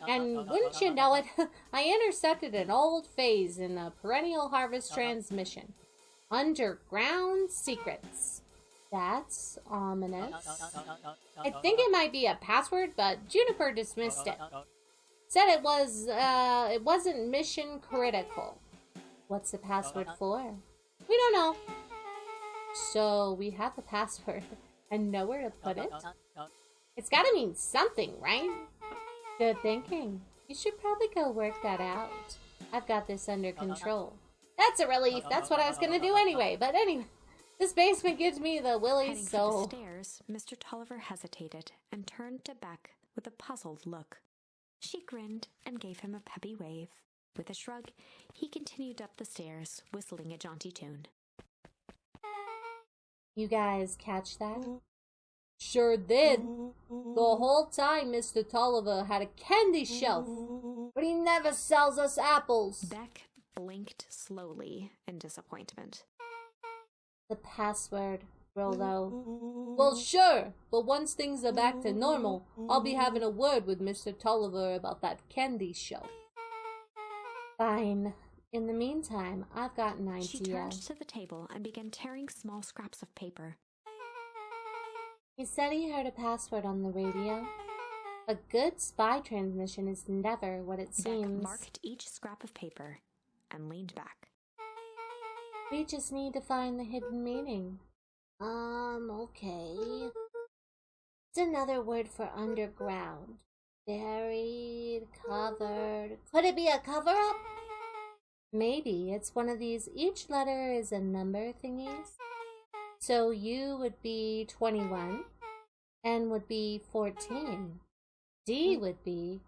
and wouldn't you know it, I intersected an old phase in the perennial harvest transmission. Underground secrets. That's ominous. I think it might be a password, but Juniper dismissed it. Said it wasn't mission critical. What's the password for? We don't know. So we have the password and know where to put it? It's gotta mean something, right? Good thinking. You should probably go work that out. I've got this under control. That's a relief. That's what I was gonna do anyway. But anyway, this basement gives me the Heading willies, for so... the stairs, Mr. Tolliver hesitated and turned to Beck with a puzzled look. She grinned and gave him a peppy wave. With a shrug, he continued up the stairs, whistling a jaunty tune. You guys catch that? Sure did. The whole time Mr. Tolliver had a candy shelf, but he never sells us apples. Beck blinked slowly in disappointment. The password, Rollo. Well, sure, but once things are back to normal, I'll be having a word with Mr. Tolliver about that candy shelf. Fine. In the meantime, I've got an She idea. turned to the table and began tearing small scraps of paper. He said he heard a password on the radio. A good spy transmission is never what it Beck seems. marked each scrap of paper and leaned back. We just need to find the hidden meaning. Okay. another word for underground. Buried, covered. Could it be a cover-up? Maybe. It's one of these. Each letter is a number thingies. So U would be 21. N would be 14. D would be...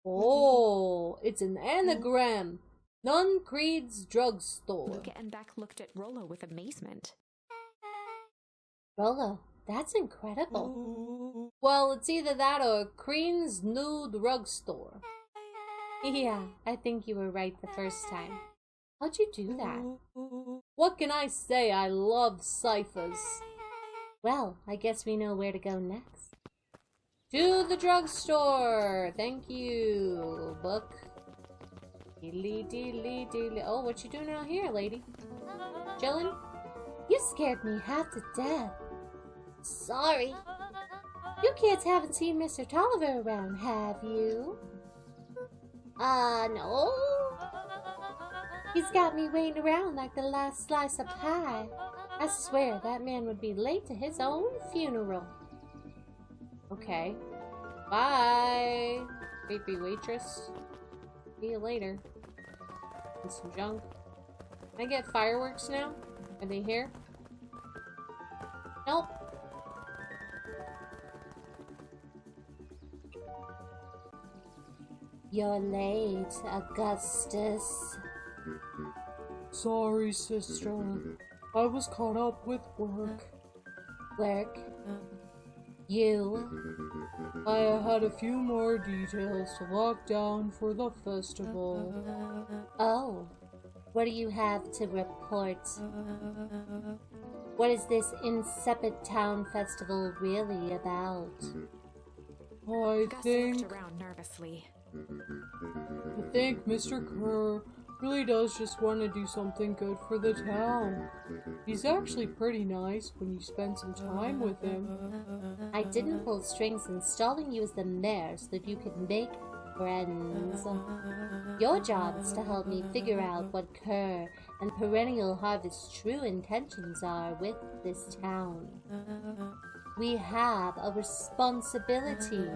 Oh, it's an anagram. Nun Creed's drugstore. Luca and Beck looked at Rollo with amazement. Rollo, that's incredible. Well, it's either that or Crean's new drugstore. Yeah, I think you were right the first time. How'd you do that? What can I say? I love ciphers. Well, I guess we know where to go next. To the drugstore! Thank you, book. Dealy. Oh, what you doing out here, lady? Chillin'? You scared me half to death. Sorry. You kids haven't seen Mr. Tolliver around, have you? No. He's got me waiting around like the last slice of pie. I swear that man would be late to his own funeral. Okay. Bye, creepy waitress. See you later. And some junk. Can I get fireworks now? Are they here? Nope. You're late, Augustus. Sorry, sister. I was caught up with work. Work? You? I had a few more details to lock down for the festival. Oh, what do you have to report? What is this Insipid Town Festival really about? I Gus think looked around nervously. Mr. Kerr really does just want to do something good for the town. He's actually pretty nice when you spend some time with him. I didn't pull strings installing you as the mayor so that you could make friends. Your job is to help me figure out what Kerr and Perennial Harvest's true intentions are with this town. We have a responsibility.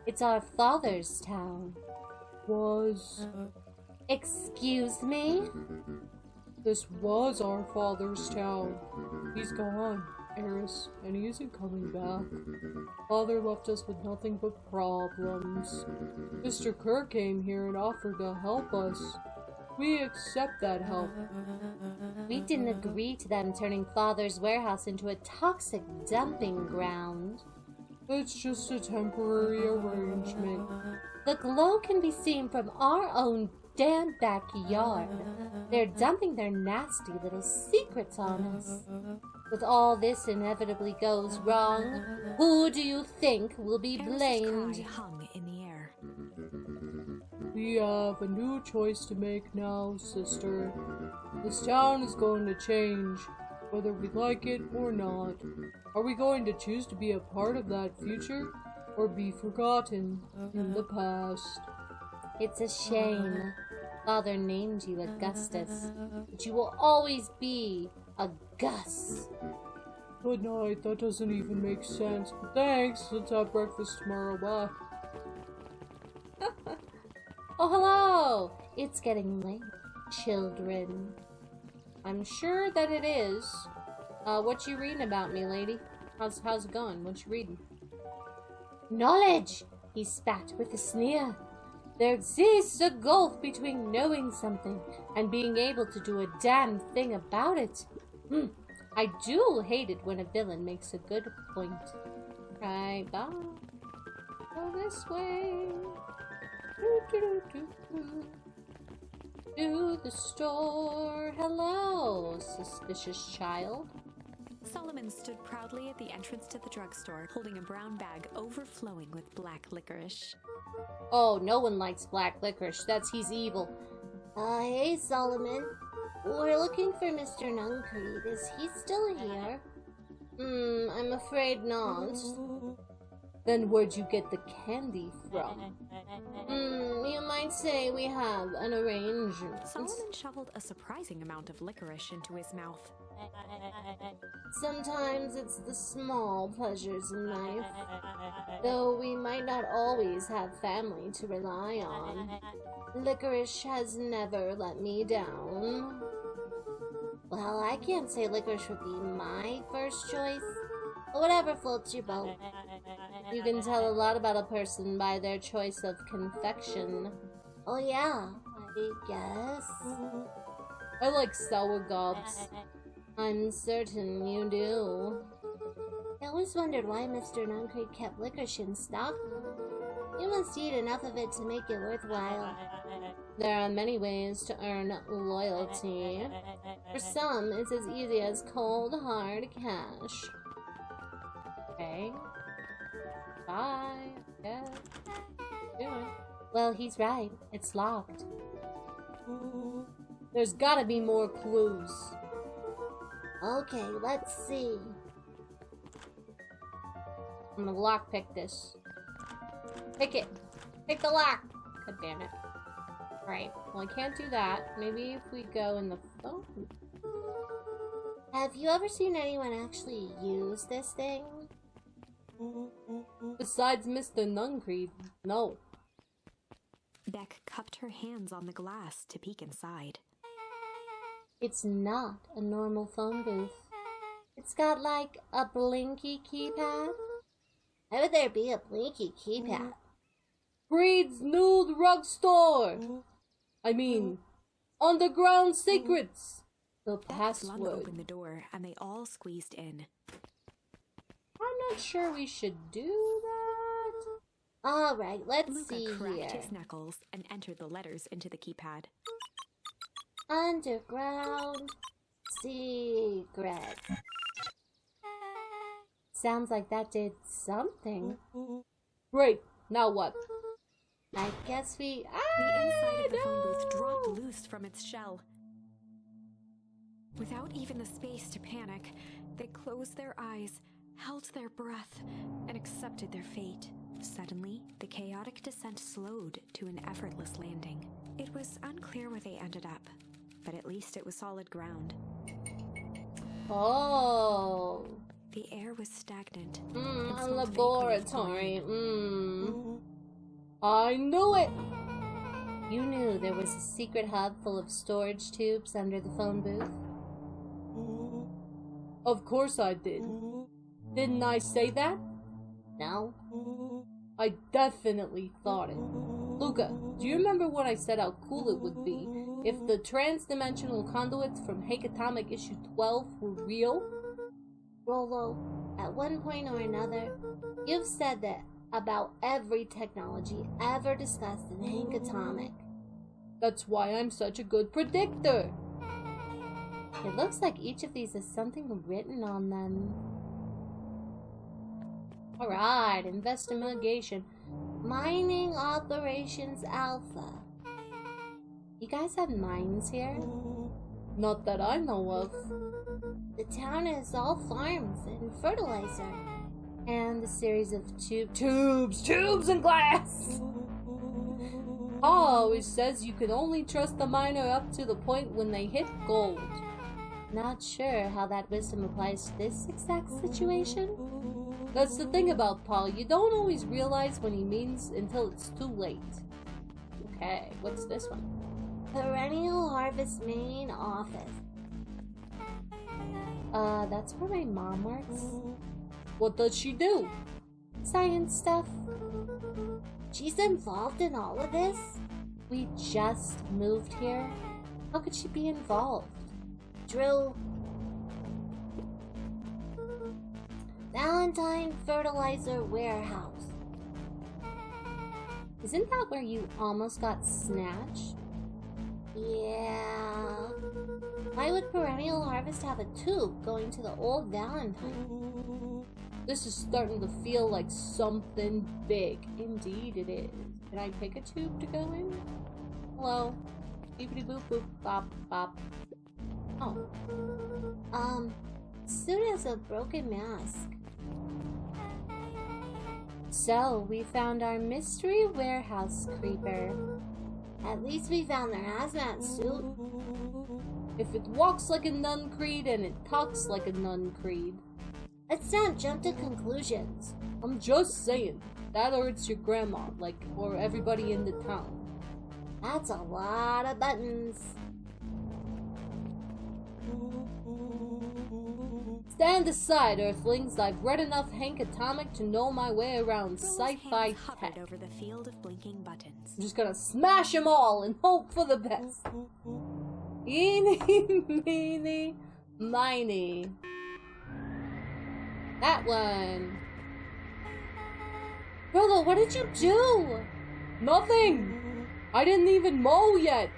It's our father's town. Excuse me? This was our father's town. He's gone, Eris, and he isn't coming back. Father left us with nothing but problems. Mr. Kerr came here and offered to help us. We accept that help. We didn't agree to them turning Father's warehouse into a toxic dumping ground. It's just a temporary arrangement. The glow can be seen from our own damn backyard. They're dumping their nasty little secrets on us. With all this inevitably goes wrong, who do you think will be blamed? Eris's cry hung in the air. We have a new choice to make now, sister. This town is going to change, whether we like it or not. Are we going to choose to be a part of that future, or be forgotten in the past? It's a shame. Father named you Augustus, but you will always be a Gus. Good night, that doesn't even make sense. But thanks, let's have breakfast tomorrow, bye. Oh, hello! It's getting late, children. I'm sure that it is. What you reading about me, lady? How's it going? What you reading? Knowledge! He spat with a sneer. There exists a gulf between knowing something and being able to do a damn thing about it. I do hate it when a villain makes a good point. Right, bye. Go this way. To the store. Hello, suspicious child. Solomon stood proudly at the entrance to the drugstore, holding a brown bag overflowing with black licorice. Oh, no one likes black licorice. He's evil. Hey, Solomon. We're looking for Mr. Nuncreed. Is he still here? I'm afraid not. Then where'd you get the candy from? You might say we have an arrangement. Solomon shoveled a surprising amount of licorice into his mouth. Sometimes it's the small pleasures in life. Though we might not always have family to rely on, licorice has never let me down. Well, I can't say licorice would be my first choice, but whatever floats your boat. You can tell a lot about a person by their choice of confection. Oh yeah, I guess. I like sour gobs. I'm certain you do. I always wondered why Mr. Nuncreed kept licorice in stock. You must eat enough of it to make it worthwhile. There are many ways to earn loyalty. For some, it's as easy as cold, hard cash. Okay. Bye. Yeah. Do it. Well, he's right. It's locked. There's gotta be more clues. Okay, let's see. I'm gonna lockpick this. Pick it. Pick the lock. God damn it. Alright, well I can't do that. Maybe if we go in the phone. Have you ever seen anyone actually use this thing? Besides Mr. Nuncreed, no. Beck cupped her hands on the glass to peek inside. It's not a normal phone booth. It's got like a blinky keypad. Why would there be a blinky keypad? Breed's Nude Rug Store! I mean, Underground Secrets! The Beck flung password. open the door, and they all squeezed in. I'm not sure we should do that. Alright, let's Luca see cracked here. his knuckles and entered the letters into the keypad. Underground Secret. Sounds like that did something. Great, now what? I guess we... The inside of the phone booth dropped loose from its shell. Without even the space to panic, they closed their eyes, held their breath, and accepted their fate. Suddenly, the chaotic descent slowed to an effortless landing. It was unclear where they ended up, but at least it was solid ground. Oh. The air was stagnant. A and smelled laboratory. vaguely of chlorine. I knew it! You knew there was a secret hub full of storage tubes under the phone booth? Of course I did. Didn't I say that? No? I definitely thought it. Luca, do you remember when I said how cool it would be if the trans-dimensional conduits from Hake Atomic Issue 12 were real? Rolo, at one point or another, you've said that about every technology ever discussed in Hank Atomic. That's why I'm such a good predictor. It looks like each of these has something written on them. Alright, investigation. Mining Operations Alpha. You guys have mines here? Not that I know of. The town is all farms and fertilizer. And a series of Tubes and glass! Pa always says you can only trust the miner up to the point when they hit gold. Not sure how that wisdom applies to this exact situation. That's the thing about Paul, you don't always realize what he means until it's too late. Okay, what's this one? Perennial Harvest main office. That's where my mom works. What does she do? Science stuff. She's involved in all of this? We just moved here. How could she be involved? Drew. Valentine Fertilizer Warehouse. Isn't that where you almost got snatched? Yeah. Why would Perennial Harvest have a tube going to the old Valentine? This is starting to feel like something big. Indeed it is. Can I pick a tube to go in? Hello? Beepity boop boop bop bop. Oh. Suit has a broken mask. So, we found our mystery warehouse creeper. At least we found their hazmat suit. If it walks like a nun creed and it talks like a nun creed. Let's not jump to conclusions. I'm just saying. That or it's your grandma, like, or everybody in the town. That's a lot of buttons. Stand aside, Earthlings. I've read enough Hank Atomic to know my way around sci-fi tech. Over the field of blinking buttons. I'm just gonna smash them all and hope for the best. Eeny, meeny, miny. That one. Rolo, what did you do? Nothing. I didn't even mow yet.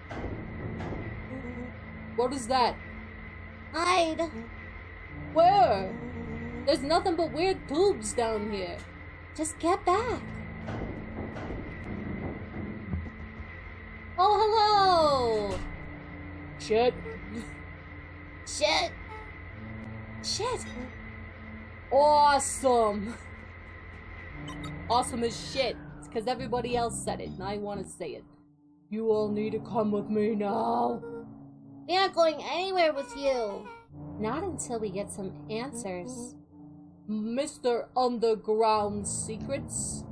What is that? Hide. Where? There's nothing but weird tubes down here. Just get back. Oh, hello! Shit. Shit. Shit. Awesome. Awesome as shit. It's because everybody else said it, and I want to say it. You all need to come with me now. We aren't going anywhere with you. Not until we get some answers. Mr. Underground Secrets.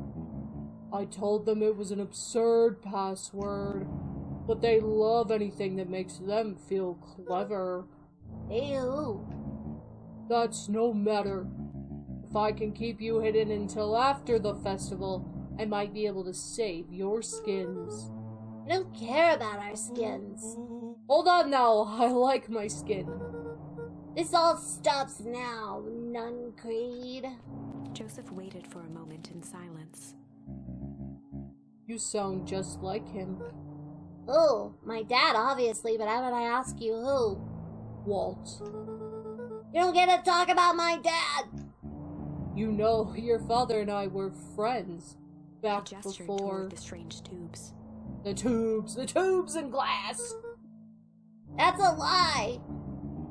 I told them it was an absurd password, but they love anything that makes them feel clever. Ew. That's no matter. If I can keep you hidden until after the festival, I might be able to save your skins. I don't care about our skins. Hold on now, I like my skin. This all stops now, Nun Creed. Joseph waited for a moment in silence. You sound just like him. Who? My dad, obviously, but how would I ask you who? Walt. You don't get to talk about my dad! You know, your father and I were friends. Back He gestured before... toward the strange tubes. The tubes and glass! That's a lie!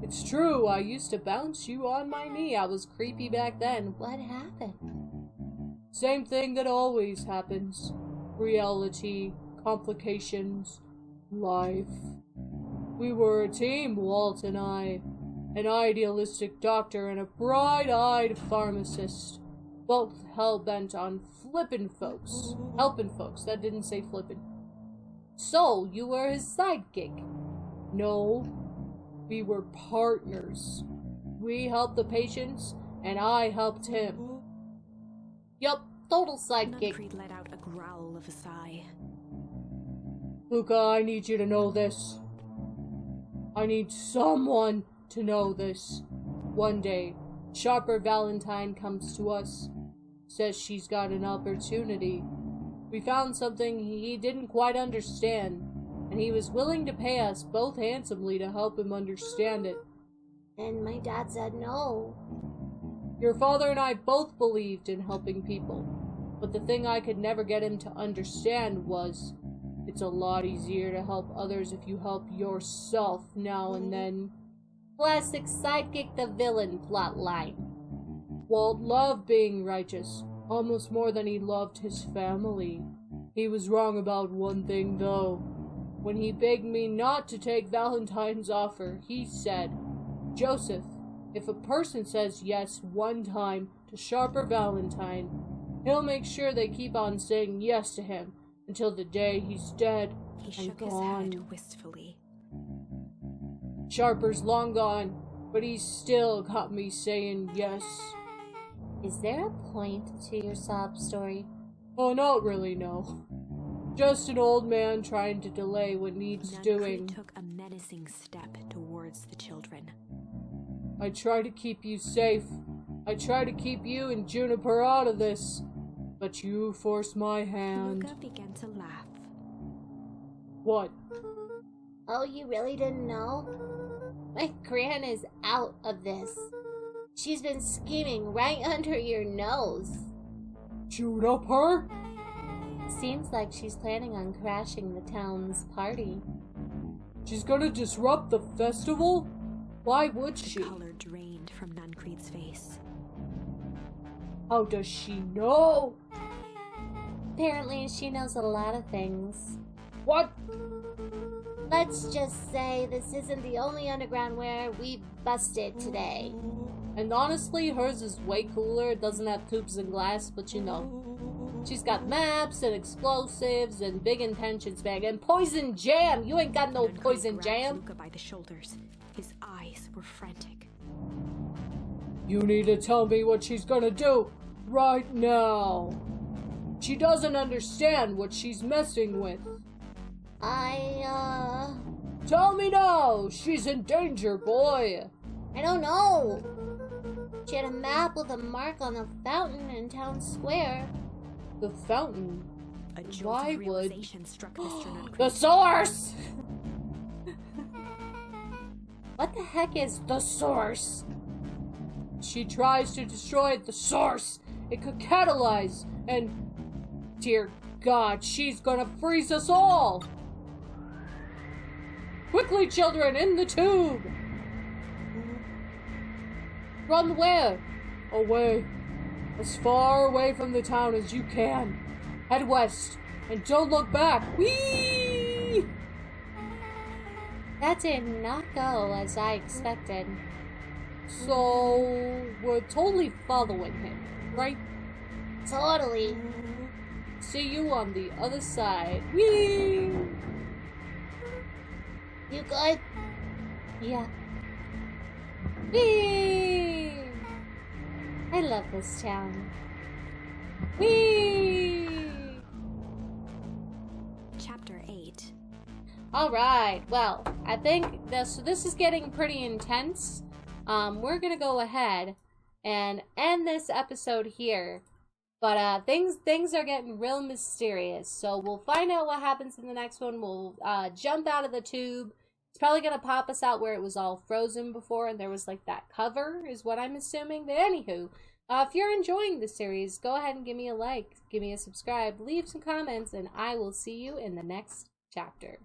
It's true, I used to bounce you on my knee. I was creepy back then. What happened? Same thing that always happens. Reality, complications, life. We were a team, Walt and I. An idealistic doctor and a bright-eyed pharmacist. Both hell-bent on helping folks. That didn't say flippin'. So, you were his sidekick. No, we were partners. We helped the patients, and I helped him. Yup, total sidekick. Creed let out a growl of a sigh. Luca, I need you to know this. I need someone to know this. One day, Sharper Valentine comes to us. Says she's got an opportunity. We found something he didn't quite understand, and he was willing to pay us both handsomely to help him understand it. And my dad said no. Your father and I both believed in helping people, but the thing I could never get him to understand was, it's a lot easier to help others if you help yourself now and then. Classic sidekick the villain plotline. Walt loved being righteous, almost more than he loved his family. He was wrong about one thing, though. When he begged me not to take Valentine's offer, he said, Joseph, if a person says yes one time to Sharper Valentine, he'll make sure they keep on saying yes to him until the day he's dead He and shook gone. his head wistfully. Sharper's long gone, but he's still got me saying yes. Is there a point to your sob story? Oh, not really, no. Just an old man trying to delay what needs Nun doing. Creed took a menacing step towards the children. I try to keep you safe. I try to keep you and Juniper out of this. But you forced my hand. Luca began to laugh. What? Oh, you really didn't know? My gran is out of this. She's been scheming right under your nose. Juniper? Seems like she's planning on crashing the town's party. She's gonna disrupt the festival? Why would The she? color drained from Nun Creed's face. How does she know? Apparently, she knows a lot of things. What? Let's just say this isn't the only underground where we've busted today. And honestly, hers is way cooler. It doesn't have tubes and glass, but you know. She's got maps and explosives and big intentions, bag and poison jam. You ain't got no poison jam. Luca by the shoulders. His eyes were frantic. You need to tell me what she's gonna do right now. She doesn't understand what she's messing with. Tell me now. She's in danger, boy. I don't know. She had a map with a mark on a fountain in town square. The fountain? A jolt Why of would... realization struck Mr. Nuncried. The source! What the heck is the source? She tries to destroy the source. It could catalyze, and dear God, she's gonna freeze us all. Quickly, children, in the tube. Run where? Away. As far away from the town as you can. Head west, and don't look back. Whee! That did not go as I expected. So, we're totally following him, right? Totally. See you on the other side. Whee! You good? Yeah. Whee! I love this town. Whee! Chapter 8. Alright, well, I think this is getting pretty intense. We're gonna go ahead and end this episode here. But things are getting real mysterious. So we'll find out what happens in the next one. We'll jump out of the tube. It's probably gonna pop us out where it was all frozen before and there was like that cover, is what I'm assuming. But anywho, if you're enjoying the series, go ahead and give me a like, give me a subscribe, leave some comments, and I will see you in the next chapter.